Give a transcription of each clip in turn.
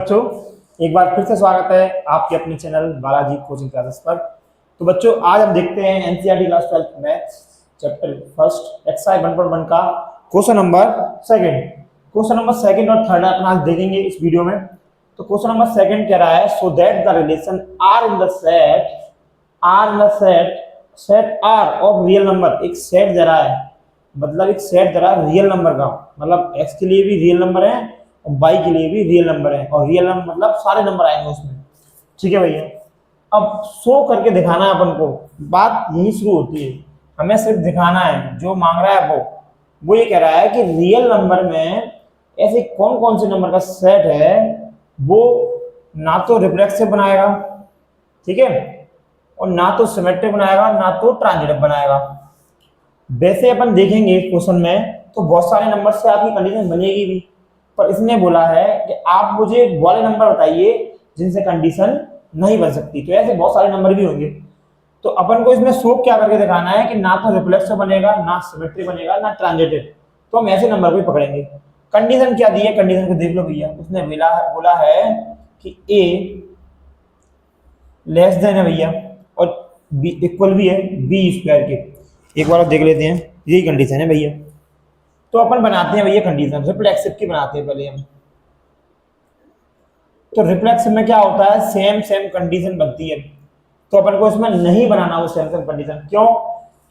बच्चों, एक बार फिर से स्वागत है आपके अपने चैनल बालाजी कोचिंग क्लासेस पर। तो बच्चों, आज हम देखते हैं NCERT class 12 maths chapter first exercise 1.1 का क्वेश्चन नंबर सेकंड और थर्ड अपन आज देखेंगे इस वीडियो में। तो क्वेश्चन नंबर सेकंड कह रहा है, so that the relation R in the set R of real number. एक सेट दे रहा है, मतलब एक सेट दे रहा है रियल नंबर का, मतलब एक्स के लिए भी रियल नंबर है और बाई के लिए भी रियल नंबर है, और रियल नंबर मतलब सारे नंबर आएंगे उसमें। ठीक है भैया, अब शो करके दिखाना है अपन को, बात यही शुरू होती है। हमें सिर्फ दिखाना है, जो मांग रहा है वो ये कह रहा है कि रियल नंबर में ऐसे कौन कौन से नंबर का सेट है वो ना तो रिफ्लेक्सिव बनाएगा, ठीक है, और ना तो सिमेट्रिक बनाएगा, ना तो ट्रांजिटिव बनाएगा। वैसे अपन देखेंगे क्वेश्चन में तो बहुत सारे नंबर से आपकी कंडीशन बनेगी भी, पर इसने बोला है कि आप मुझे वाले नंबर बताइए जिनसे कंडीशन नहीं बन सकती। तो ऐसे बहुत सारे नंबर भी होंगे, तो अपन को इसमें शो क्या करके दिखाना है कि ना तो रिफ्लेक्सिव बनेगा, ना सिमेट्रिक बनेगा, ना ट्रांजिटिव। तो हम ऐसे नंबर को पकड़ेंगे। कंडीशन क्या दी है, कंडीशन को देख लो भैया। उसने बोला है कि ए लेस देन है भैया, और बी इक्वल भी है बी स्क्वायर के। एक बार देख लेते हैं, यही कंडीशन है भैया। तो अपन बनाते हैं भैया कंडीशन, रिफ्लेक्सिव की बनाते हैं पहले हम। तो रिफ्लेक्सिव में क्या होता है, सेम कंडीशन बनती है। तो अपन को इसमें नहीं बनाना वो सेम कंडीशन। क्यों?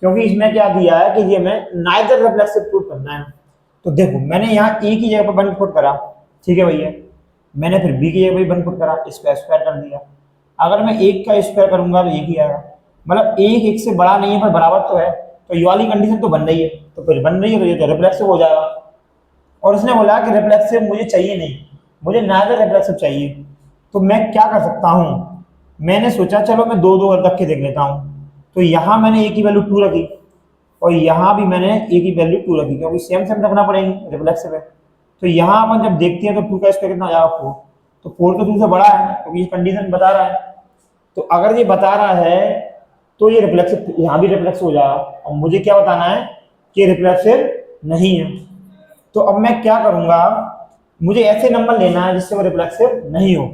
क्योंकि इसमें क्या दिया है कि ये हमें नाइदर रिफ्लेक्सिव प्रूव करना है। तो देखो, मैंने यहाँ ए की जगह पर 1 पुट करा, ठीक है भैया, मैंने फिर बी की जगह पर 1 पुट करा, इसका स्क्वायर कर दिया। अगर मैं एक का स्क्वायर करूंगा तो एक ही आएगा, मतलब एक से बड़ा नहीं है पर बराबर तो है। तो ये वाली कंडीशन तो बन रही है, तो फिर बन रही है तो ये तो रिफ्लेक्सिव हो जाएगा। और उसने बोला कि रिफ्लेक्सिव मुझे चाहिए नहीं, मुझे नाइदर रिफ्लेक्सिव चाहिए। तो मैं क्या कर सकता हूँ, मैंने सोचा चलो मैं दो रख के देख लेता हूँ। तो यहाँ मैंने ए की वैल्यू 2 रखी, और यहाँ भी मैंने ए की वैल्यू 2 रखी, क्योंकि सेम रखना पड़ेगी, रिफ्लेक्सिव है। तो यहाँ अपन जब देखते हैं तो 2 का स्क्वायर कितना आ जाएगा 4। तो 4 तो 2 से बड़ा है, क्योंकि ये कंडीशन बता रहा है। तो अगर ये बता रहा है तो ये रिफ्लेक्सिव, यहाँ भी रिफ्लेक्सिव हो जाएगा। और मुझे क्या बताना है कि रिफ्लेक्सिव नहीं है। तो अब मैं क्या करूंगा, मुझे ऐसे नंबर लेना है जिससे वो रिफ्लेक्सिव नहीं हो।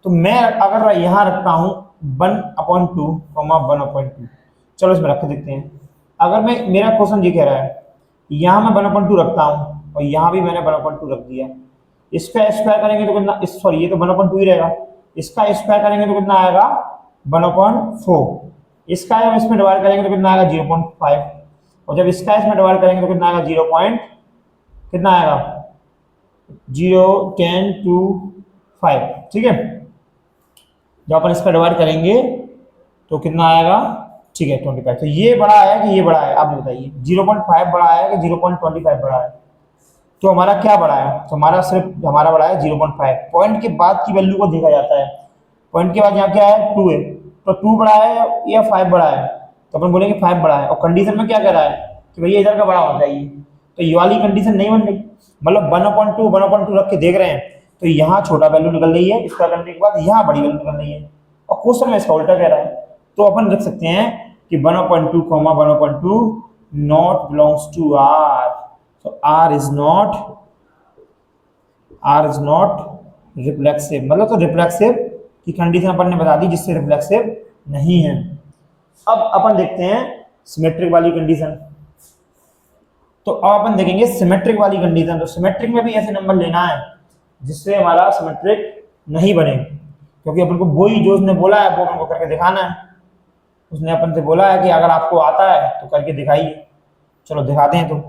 तो मैं अगर यहाँ रखता हूँ 1/2, 1/2, चलो इसमें रख देखते हैं। अगर मैं, मेरा क्वेश्चन ये कह रहा है, यहाँ मैं 1/2 रखता हूँ और यहाँ भी मैंने 1/2 रख दिया। इसका स्क्वायर करेंगे तो कितना, सॉरी ये तो 1/2 ही रहेगा। इसका स्क्वायर करेंगे तो कितना आएगा 1/4। इसका जब इसमें डिवाइड करेंगे तो कितना आएगा 0.5, और जब इसका इसमें डिवाइड करेंगे तो कितना आएगा 0. कितना आएगा 0, 10, 2, 5, ठीक है। जब अपन इसका डिवाइड करेंगे तो कितना आएगा, ठीक है 25। तो ये बड़ा है कि ये बड़ा है, आप बताइए 0.5 बड़ा है कि 0.25 बड़ा है। तो हमारा क्या बड़ा है, तो हमारा सिर्फ हमारा बड़ा है 0.5। पॉइंट के बाद की वैल्यू को देखा जाता है, पॉइंट के बाद यहाँ क्या है 2 है, तो 2 बड़ा है या 5 बड़ा है, तो अपन बोलेंगे 5 बड़ा है। और कंडीशन में क्या कह रहा है कि भैया इधर का बड़ा होना चाहिए। तो ये वाली कंडीशन नहीं बन रही, मतलब 1/2 रख के देख रहे हैं, तो यहाँ छोटा वैल्यू निकल रही है, इसका करने के बाद यहाँ बड़ी वैल्यू निकल रही है, और क्वेश्चन में इसका उल्टा कह रहा है। तो अपन रख सकते हैं कि 1/2, not belongs to R. So R is not reflexive, मतलब तो रिफ्लेक्सिव की कंडीशन अपन ने बता दी जिससे रिफ्लेक्सिव नहीं है। अब अपन देखते हैं सिमेट्रिक वाली कंडीशन। तो अब अपन देखेंगे सिमेट्रिक वाली कंडीशन। तो सिमेट्रिक में भी ऐसे नंबर लेना है जिससे हमारा सिमेट्रिक नहीं बने, क्योंकि अपन को वही जो उसने बोला है वो अपन को करके दिखाना है। उसने अपन से बोला है कि अगर आपको आता है तो करके दिखाइए। चलो दिखाते हैं। तो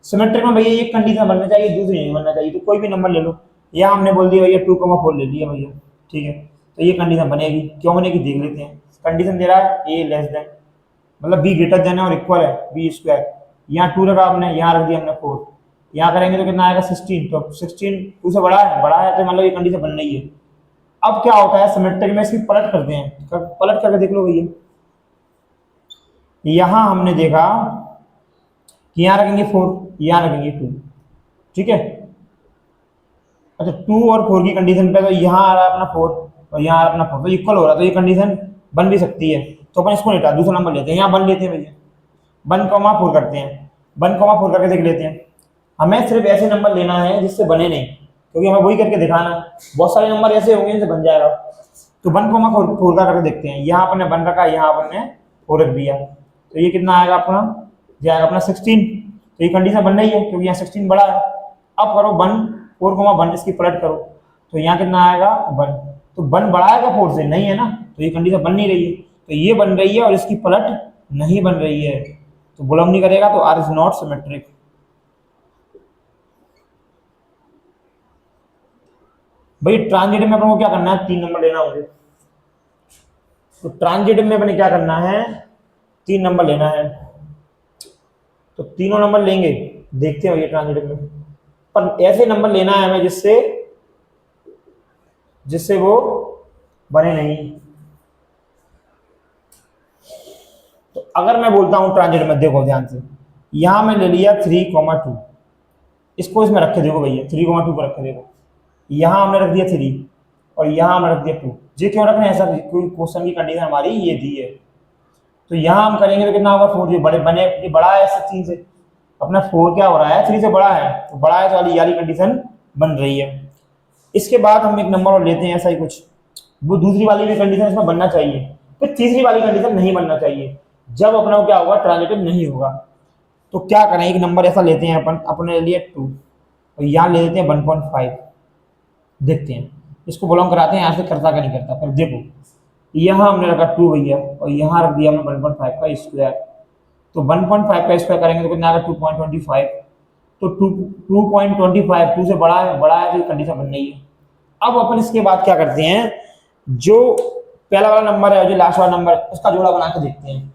सिमेट्रिक में भैया एक कंडीशन बनना चाहिए, दूसरी नहीं बनना चाहिए। तो कोई भी नंबर ले लो, यहाँ हमने बोल दिया भैया 2,4 ले लिया भैया, ठीक है। तो ये कंडीशन बनेगी, क्यों बनेगी देख लेते हैं। कंडीशन दे रहा है ए लेस देन, मतलब बी ग्रेटर देन है और इक्वल है बी स्क्वायर। यहाँ 2 रखा आपने, यहाँ रख दिया हमने 4, यहाँ करेंगे तो कितना आएगा 16। तो 16 2 से बड़ा है तो मतलब ये कंडीशन बन रही है। अब क्या होता है सिमेट्रिक में, इसकी पलट करते हैं, पलट करके देख लो भैया। यहाँ हमने देखा कि यहाँ रखेंगे 4, यहाँ रखेंगे 2, ठीक है। अच्छा 2 और 4 की कंडीशन पे तो यहाँ आ रहा है अपना 4 और यहाँ आ रहा है अपना 4, तो इक्वल हो रहा है, तो ये कंडीशन बन भी सकती है। तो अपन इसको लेटा दूसरा नंबर लेते हैं, यहाँ 1 लेते हैं भैया, 1,4 करते हैं, 1,4 करके देख लेते हैं। हमें सिर्फ ऐसे नंबर लेना है जिससे बने नहीं, क्योंकि हमें वही करके दिखाना है। बहुत सारे नंबर ऐसे होंगे जिनसे बन जाएगा। तो 1 को 4 का करके देखते हैं। यहाँ अपन ने 1 रखा, यहाँ अपन ने 4 रख दिया, तो ये कितना आएगा अपना, ये आएगा अपना 16। तो ये कंडीशन बन रही है क्योंकि यहाँ 16 बड़ा है। अब करो 1 4, 1 इसकी पलट करो, तो यहाँ कितना आएगा 1। तो 1 बड़ा है क्या 4 से? नहीं है ना, तो ये कंडीशन बन नहीं रही है। तो ये बन रही है और इसकी पलट नहीं बन रही है, तो बिलोंग नहीं करेगा, तो आर इज नॉट सिमेट्रिक। भाई ट्रांजिटिव में अपन को क्या करना है, 3 नंबर लेना होंगे। तो ट्रांजिटिव में अपने क्या करना है, 3 नंबर लेना है। तो तीनों नंबर लेंगे, देखते हैं ये ट्रांजिटिव में, पर ऐसे नंबर लेना है हमें जिससे जिससे वो बने नहीं। तो अगर मैं बोलता हूं ट्रांजिटिव में, देखो ध्यान से, यहां मैं ले लिया 3,2, इसको इसमें रखे देखो भैया, 3,2 पर रखे देखो, यहां हमने रख दिया 3 और यहां हमने रख दिया 2। ये क्यों रखना है, ऐसा कोई क्वेश्चन की कंडीशन हमारी ये दी है। तो यहां हम करेंगे तो कितना होगा 4, ये बड़े बने, ये बड़ा है 16 से, अपना 4 क्या हो रहा है 3 से बड़ा है, तो बड़ा है तो वाली कंडीशन बन रही है। इसके बाद हम एक नंबर और लेते हैं ऐसा ही कुछ, वो दूसरी वाली भी कंडीशन इसमें बनना चाहिए, फिर तीसरी वाली कंडीशन नहीं बनना चाहिए, जब अपना क्या होगा ट्रांजिटिव नहीं होगा। तो क्या करें, एक नंबर ऐसा लेते हैं अपन, अपने ले लिया 2 और यहाँ ले लेते हैं 1.5, देखते हैं इसको बिलोंग कराते हैं यहाँ से, करता क्या नहीं करता। पर देखो यहाँ हमने रखा 2 भैया और यहाँ रख दिया हमने 1.5 का स्क्वायर, तो 1.5 का स्क्वायर करेंगे तो कितना आएगा 2.25। तो 2.25 2 से बड़ा है तो कंडीशन बन रही है। अब अपन इसके बाद क्या करते हैं, जो पहला वाला नंबर है, जो लास्ट वाला नंबर है, उसका जोड़ा बना के देखते हैं।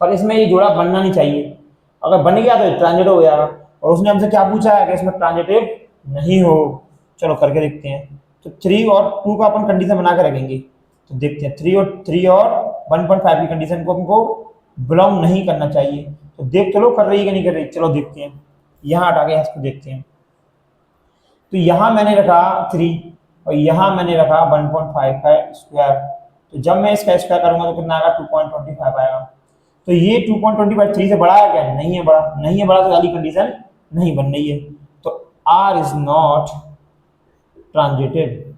पर इसमें ये जोड़ा बनना नहीं चाहिए, अगर बन गया तो ट्रांजिटिव हो जाएगा। और उसने हमसे क्या पूछा है कि इसमें ट्रांजिटिव नहीं हो, चलो करके देखते हैं। तो 3 और 2 का अपन कंडीशन बना के रखेंगे, तो देखते हैं 3 और 1.5 की कंडीशन को हमको बिलोंग नहीं करना चाहिए। तो देख चलो कर रही है कि नहीं कर रही, चलो देखते हैं। यहाँ हटा के इसको देखते हैं, तो यहाँ मैंने रखा 3 और यहाँ मैंने रखा 1.5 का स्क्वायर, तो जब मैं इसका स्क्वायर करूंगा तो कितना आएगा 2.25 आएगा। तो ये 2.25 3 से बड़ा है क्या, नहीं है बड़ा, नहीं है बड़ा, तो वाली कंडीशन नहीं बन रही है। तो आर इज नॉट ट्रांजिटिव।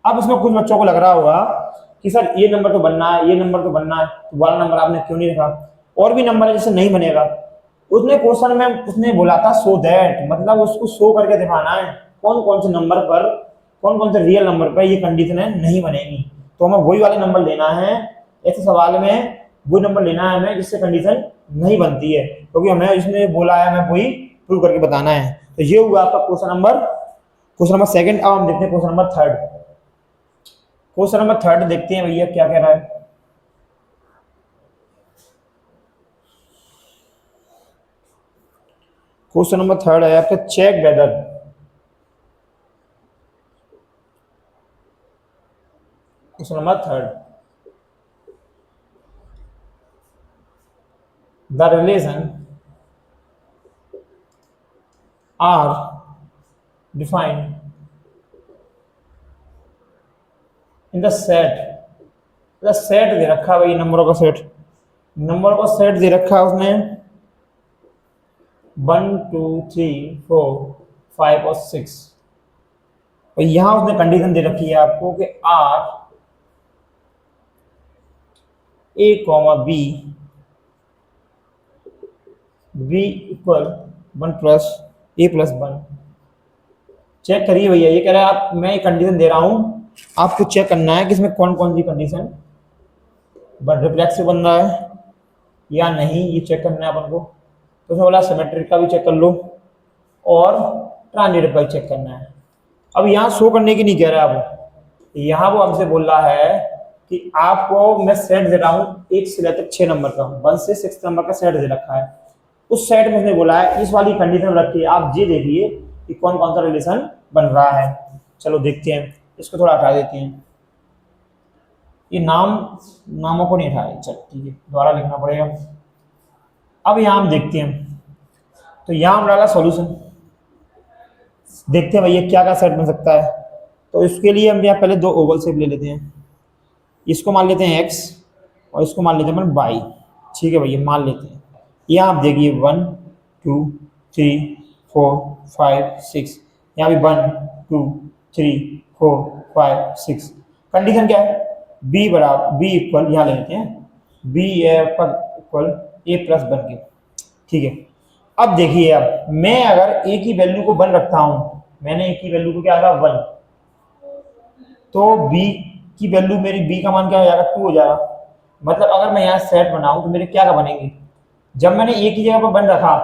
अब इसमें कुछ बच्चों को लग रहा होगा कि सर ये नंबर तो बनना है, ये नंबर तो बनना है, तो वाला नंबर आपने क्यों नहीं रखा, और भी नंबर है जैसे नहीं बनेगा। उसने क्वेश्चन में उसने बोला था सो दैट, मतलब उसको शो करके दिखाना है कौन कौन से नंबर पर, कौन कौन से रियल नंबर पर ये कंडीशन है नहीं बनेगी। तो हमें वही वाले नंबर लेना है, ऐसे सवाल में वही नंबर लेना है हमें जिससे कंडीशन नहीं बनती है, क्योंकि हमें इसने बोला है हमें वही प्रूव करके बताना है। तो ये हुआ आपका क्वेश्चन नंबर सेकंड। अब हम देखते हैं question number third. Question number third देखते हैं भैया क्या कह रहा है। क्वेश्चन नंबर थर्ड है आपका, check whether question number third, the relation are defined in the set दे रखा है भाई, नंबरों का सेट, नंबरों का सेट दे रखा है उसने 1 2 3 4 5 और 6, और यहां उसने कंडीशन दे रखी है आपको कि R A comma B equal 1 plus A plus 1। Check करिए भैया, ये कह रहा है आप, मैं एक कंडीशन दे रहा हूं, आपको चेक करना है कि इसमें कौन कौन सी कंडीशन रिफ्लेक्सिव बन रहा है या नहीं, ये चेक करना है अपन को। तो उसने बोला सिमेट्रिक का भी चेक कर लो और ट्रांजिटिव का भी चेक करना है। अब यहाँ शो करने की नहीं कह रहा है, अब यहाँ वो हमसे बोल रहा है कि आपको मैं सेट दे रहा हूँ 1 से लेकर 6 नंबर का, 1 से 6 नंबर का सेट दे रखा है। उस सेट में उसने बोला है इस वाली कंडीशन रखी है, आप ये देखिए कि कौन कौन सा रिलेशन बन रहा है। चलो देखते हैं, इसको थोड़ा हटा देते हैं, ये नामों को नहीं हटाए, चल ठीक है दोबारा लिखना पड़ेगा। अब यहाँ हम देखते हैं, तो यहाँ हम डाला सॉल्यूशन, देखते हैं भैया क्या क्या सेट बन सकता है। तो इसके लिए हम यहाँ पहले 2 ओवल शेप ले लेते हैं, इसको मान लेते हैं x और इसको मान लेते हैं y, ठीक है भैया मान लेते हैं। यहाँ आप देखिए 1 2 3 4 5 6, यहाँ भी 1 2 3 4 5 6। कंडीशन क्या है, बी बराबर बी इक्वल, यहाँ ले लेते हैं बी इक्वल ए प्लस 1 के, ठीक है। अब देखिए, अब मैं अगर ए की वैल्यू को 1 रखता हूँ, मैंने ए की वैल्यू को क्या रखा 1, तो बी की वैल्यू मेरी बी का मान क्या हो जाएगा 2 हो जाएगा। मतलब अगर मैं यहाँ सेट बनाऊं तो मेरे क्या का बनेंगे, जब मैंने ए की जगह पर 1 रखा,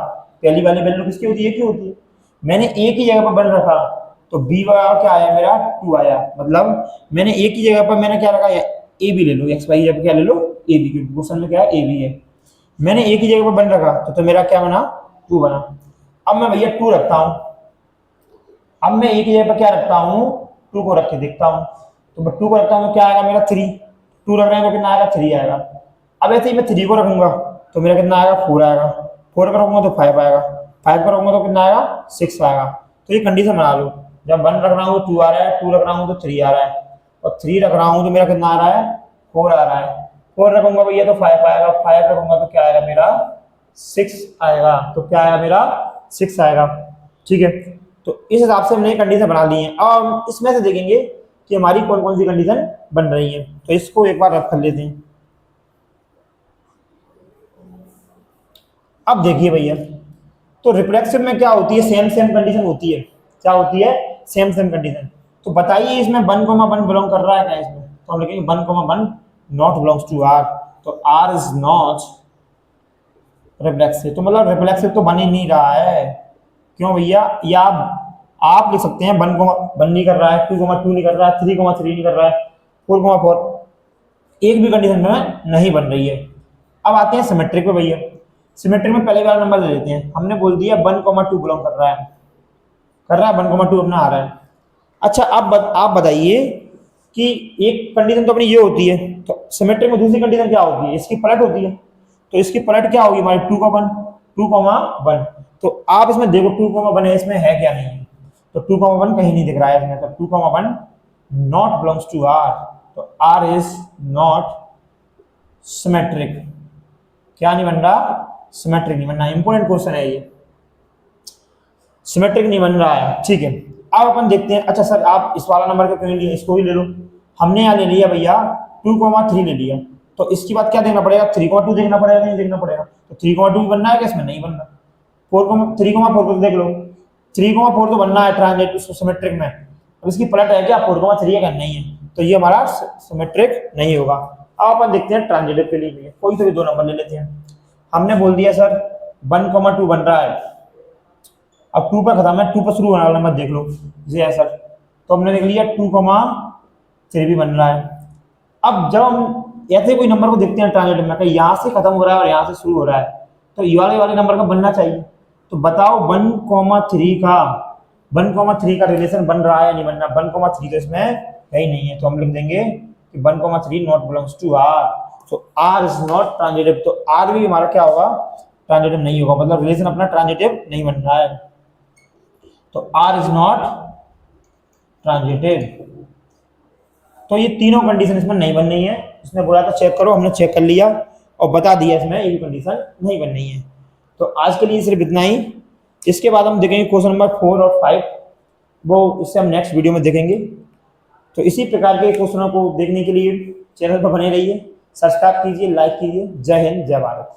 पहली वाली वैल्यू किसकी होती है, ए की होती है, मैंने ए की जगह पर 1 रखा तो बी बराबर क्या आया मेरा 2 आया। मतलब मैंने ए की जगह पर मैंने क्या रखा, ए बी ले लो, एक्स वाई जगह क्या ले लो ए बी, क्योंकि क्वेश्चन में क्या है ए बी है। मैंने ए की जगह पर 1 रखा तो मेरा क्या बना 2 बना। अब मैं भैया 2 रखता हूँ, अब मैं ए की जगह पर क्या रखता हूँ 2 को रख के देखता हूँ, तो मैं 2 को रखता हूँ तो क्या आएगा मेरा 3, 2 रख रहे हैं तो कितना आएगा 3 आएगा। अब ऐसे ही मैं 3 को रखूंगा तो मेरा कितना आएगा 4 आएगा, 4 को रखूंगा तो 5 आएगा, 5 को रखूंगा तो कितना आएगा 6 आएगा। तो ये कंडीशन बना लो, जब 1 रख रहा हूँ 2 आ रहा है, 2 रख रहा हूँ तो 3 आ रहा है, और 3 रख रहा हूँ तो मेरा कितना आ रहा है 4 आ रहा है, 4 रखूंगा भैया तो 5 आएगा, 5 रखूंगा तो क्या आएगा मेरा 6 आएगा, तो क्या आएगा मेरा 6 आएगा, ठीक है। तो इस हिसाब से हमने कंडीशन बना ली है। अब हम इसमें से देखेंगे कि हमारी कौन कौन सी कंडीशन बन रही है, तो इसको एक बार रख कर लेते हैं। अब देखिए भैया, तो रिफ्लेक्सिव में क्या होती है, सेम सेम कंडीशन होती है, क्या होती है सेम सेम कंडीशन। तो बताइए इसमें 1,1 बिलोंग कर रहा है क्या, इसमें तो हम लिखेंगे 1,1 नॉट बिलोंग्स टू आर, तो आर इज नॉट रिफ्लेक्सिव। तो मतलब रिफ्लेक्सिव तो बन ही नहीं रहा है, क्यों भैया, या आप लिख सकते हैं 1,1 नहीं कर रहा है, 2,2 नहीं कर रहा है, 3,3 नहीं कर रहा है, 4,4 एक भी कंडीशन में नहीं बन रही है। अब आते हैं सिमेट्रिक पे भैया। सिमेट्रिक में पहले वाला नंबर ले लेते हैं, हमने बोल दिया 1,2 बिलोंग कर रहा है, 1,2 अपना आ रहा है। अच्छा अब आप बताइए कि एक कंडीशन तो अपनी ये होती है, तो सिमेट्रिक में दूसरी कंडीशन क्या होती है, इसकी पलट होती है। तो इसकी पलट क्या होगी हमारी 2,1 तो आप इसमें देखो 2,1 है, इसमें है क्या नहीं है, तो 2,1 कहीं नहीं दिख रहा है इसमें, तो 2,1 नॉट बिलोंग्स टू आर, तो आर इज नॉट सिमेट्रिक। क्या नहीं बन रहा, सिमेट्रिक नहीं बन रहा। इंपॉर्टेंट क्वेश्चन है ये, सिमेट्रिक नहीं बन रहा है, ठीक है। अब अपन देखते हैं, अच्छा सर आप इस वाला नंबर का क्यों नहीं लिया, इसको भी ले लो। हमने यहाँ ले लिया भैया 2,3 ले लिया, तो इसकी बात क्या देखना पड़ेगा, 3,2 देखना पड़ेगा, नहीं देखना पड़ेगा, तो 3,2 भी बनना है क्या, इसमें नहीं बनना। 3,4 को देख लो, 3,4 तो बनना है ट्रांजिटिव सिमेट्रिक में। अब इसकी पलट है क्या 4,3 है क्या, नहीं है, तो ये हमारा सिमेट्रिक नहीं होगा। अब अपन देखते हैं ट्रांजिटिव के लिए कोई तो भी 2 नंबर ले लेते हैं। हमने बोल दिया सर 1,2 बन रहा है, अब 2 पर खत्म है, 2 पर शुरू होने वाला नंबर देख लो, जी है सर, तो हमने देख लिया 2,3 भी बन रहा है। अब जब हम ऐसे कोई नंबर को देखते हैं ट्रांजिटिव में, यहाँ से खत्म हो रहा है और यहाँ से शुरू हो रहा है, तो ये वाले नंबर का बनना चाहिए। तो बताओ 1,3 का रिलेशन बन रहा है या नहीं बन रहा, 1,3 तो इसमें है ही नहीं है, तो हम लिख देंगे कि 1,3 नॉट बिलोंग्स टू आर, तो आर इज नॉट ट्रांजिटिव। तो आर भी हमारा क्या होगा, ट्रांजिटिव नहीं होगा, मतलब रिलेशन अपना ट्रांजिटिव नहीं बन रहा है, तो आर इज नॉट ट्रांजिटिव। तो ये तीनों कंडीशन इसमें नहीं बन रही है, इसने बोला था चेक करो, हमने चेक कर लिया और बता दिया इसमें ये कंडीशन नहीं बन रही है। तो आज के लिए सिर्फ इतना ही, इसके बाद हम देखेंगे क्वेश्चन नंबर 4 और 5, वो इससे हम नेक्स्ट वीडियो में देखेंगे। तो इसी प्रकार के क्वेश्चनों को देखने के लिए चैनल पर बने रहिए, सब्सक्राइब कीजिए, लाइक कीजिए। जय हिंद, जय भारत।